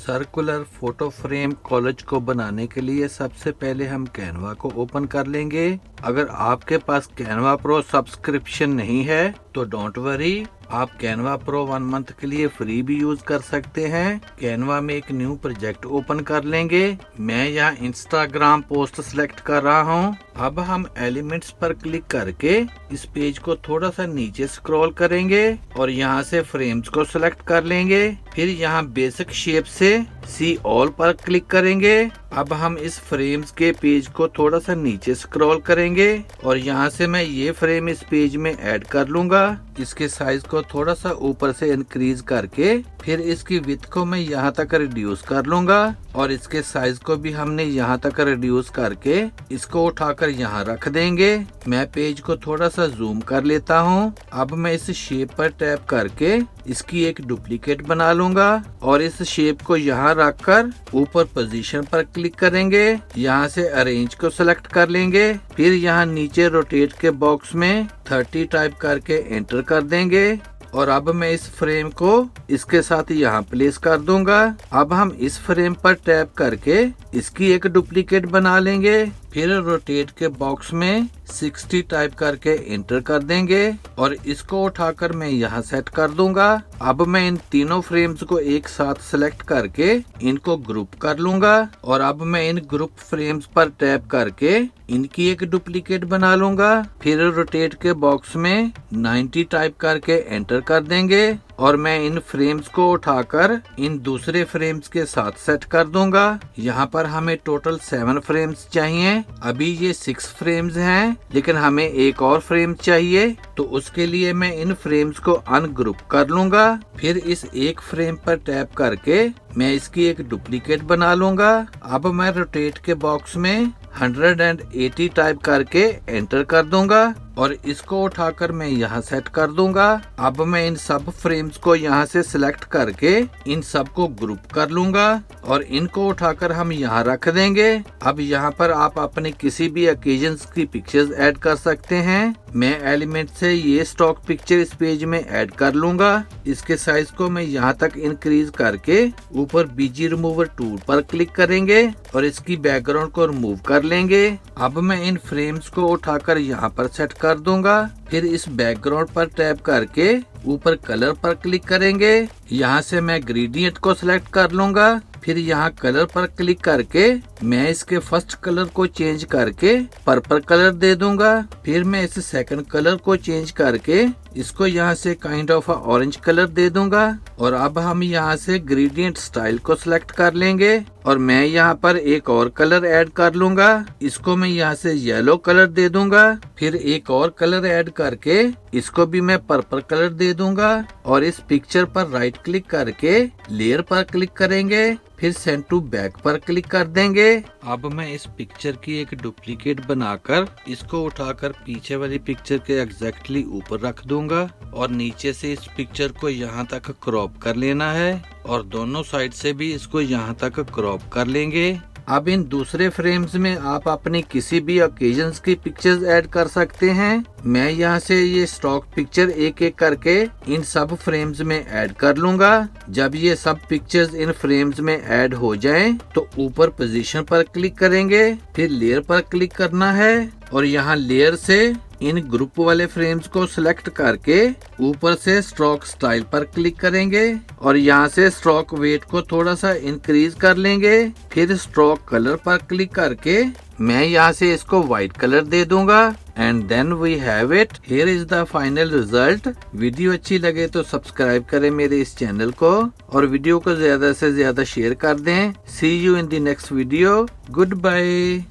Circular photo frame college को बनाने के लिए सबसे पहले हम कैनवा को ओपन कर लेंगे। अगर आपके पास कैनवा प्रो सब्सक्रिप्शन नहीं है तो डोंट वरी, आप कैनवा प्रो 1 मंथ के लिए फ्री भी यूज कर सकते हैं। कैनवा में एक न्यू प्रोजेक्ट ओपन कर लेंगे। मैं यहाँ इंस्टाग्राम पोस्ट सिलेक्ट कर रहा हूँ। अब हम एलिमेंट्स पर क्लिक करके इस पेज को थोड़ा सा नीचे स्क्रॉल करेंगे और यहाँ से फ्रेम्स को सिलेक्ट कर लेंगे। फिर यहाँ बेसिक शेप से सी ऑल पर क्लिक करेंगे। अब हम इस फ्रेम्स के पेज को थोड़ा सा नीचे स्क्रॉल करेंगे और यहाँ से मैं ये फ्रेम इस पेज में ऐड कर लूंगा। इसके साइज को थोड़ा सा ऊपर से इंक्रीज करके फिर इसकी विड्थ को मैं यहाँ तक रिड्यूस कर लूंगा और इसके साइज को भी हमने यहाँ तक रिड्यूस करके इसको उठाकर यहाँ रख देंगे। मैं पेज को थोड़ा सा जूम कर लेता हूँ। अब मैं इस शेप पर टैप करके इसकी एक डुप्लीकेट बना लूंगा और इस शेप को यहाँ रखकर ऊपर पोजीशन पर क्लिक करेंगे। यहाँ से अरेंज को सिलेक्ट कर लेंगे। फिर यहाँ नीचे रोटेट के बॉक्स में 30 टाइप करके एंटर कर देंगे और अब मैं इस फ्रेम को इसके साथ यहाँ प्लेस कर दूंगा। अब हम इस फ्रेम पर टैप करके इसकी एक डुप्लीकेट बना लेंगे। फिर रोटेट के बॉक्स में 60 टाइप करके एंटर कर देंगे और इसको उठाकर मैं यहाँ सेट कर दूंगा। अब मैं इन तीनों फ्रेम्स को एक साथ सेलेक्ट करके इनको ग्रुप कर लूंगा और अब मैं इन ग्रुप फ्रेम्स पर टैप करके इनकी एक डुप्लीकेट बना लूंगा। फिर रोटेट के बॉक्स में 90 टाइप करके एंटर कर देंगे और मैं इन फ्रेम्स को उठाकर इन दूसरे फ्रेम्स के साथ सेट कर दूंगा। यहाँ पर हमें टोटल 7 फ्रेम्स चाहिए। अभी ये 6 फ्रेम्स हैं, लेकिन हमें एक और फ्रेम चाहिए, तो उसके लिए मैं इन फ्रेम्स को अनग्रुप कर लूंगा। फिर इस एक फ्रेम पर टैप करके मैं इसकी एक डुप्लीकेट बना लूंगा। अब मैं रोटेट के बॉक्स में 180 टाइप करके एंटर कर दूंगा और इसको उठाकर मैं यहाँ सेट कर दूंगा। अब मैं इन सब फ्रेम्स को यहाँ से सिलेक्ट करके इन सब को ग्रुप कर लूंगा और इनको उठाकर हम यहाँ रख देंगे। अब यहाँ पर आप अपने किसी भी ओकेजन्स की पिक्चर्स ऐड कर सकते हैं। मैं एलिमेंट से ये स्टॉक पिक्चर इस पेज में ऐड कर लूंगा। इसके साइज को मैं यहाँ तक इंक्रीज करके ऊपर बीजी रिमूवर टूल पर क्लिक करेंगे और इसकी बैकग्राउंड को रिमूव कर लेंगे। अब मैं इन फ्रेम्स को उठाकर यहाँ पर सेट कर दूंगा। फिर इस बैकग्राउंड पर टैप करके ऊपर कलर पर क्लिक करेंगे। यहाँ से मैं ग्रेडियंट को सिलेक्ट कर लूंगा। फिर यहाँ कलर पर क्लिक करके मैं इसके फर्स्ट कलर को चेंज करके पर्पल कलर दे दूंगा। फिर मैं इस सेकंड कलर को चेंज करके इसको यहाँ से काइंड ऑफ ऑरेंज कलर दे दूंगा और अब हम यहाँ से ग्रेडियंट स्टाइल को सिलेक्ट कर लेंगे और मैं यहाँ पर एक और कलर ऐड कर लूंगा। इसको मैं यहाँ से येलो कलर दे दूंगा। फिर एक और कलर ऐड करके इसको भी मैं पर्पल कलर दे दूंगा और इस पिक्चर पर राइट क्लिक करके लेयर पर क्लिक करेंगे। फिर सेंड टू बैक पर क्लिक कर देंगे। अब मैं इस पिक्चर की एक डुप्लीकेट बनाकर इसको उठाकर पीछे वाली पिक्चर के एग्जैक्टली ऊपर रख दूंगा और नीचे से इस पिक्चर को यहाँ तक क्रॉप कर लेना है और दोनों साइड से भी इसको यहाँ तक क्रॉप कर लेंगे। अब इन दूसरे फ्रेम्स में आप अपनी किसी भी ओकेजन्स की पिक्चर्स ऐड कर सकते हैं। मैं यहाँ से ये स्टॉक पिक्चर एक एक करके इन सब फ्रेम्स में ऐड कर लूंगा। जब ये सब पिक्चर्स इन फ्रेम्स में ऐड हो जाएं, तो ऊपर पोजीशन पर क्लिक करेंगे। फिर लेयर पर क्लिक करना है और यहाँ लेयर से इन ग्रुप वाले फ्रेम्स को सिलेक्ट करके ऊपर से स्ट्रोक स्टाइल पर क्लिक करेंगे और यहाँ से स्ट्रोक वेट को थोड़ा सा इंक्रीज कर लेंगे। फिर स्ट्रोक कलर पर क्लिक करके मैं यहाँ से इसको व्हाइट कलर दे दूंगा and then we have it. Here is the final result. Video अच्छी लगे तो सब्सक्राइब करें मेरे इस चैनल को और वीडियो को ज्यादा से ज्यादा शेयर कर दें। See you in the next video. Good bye.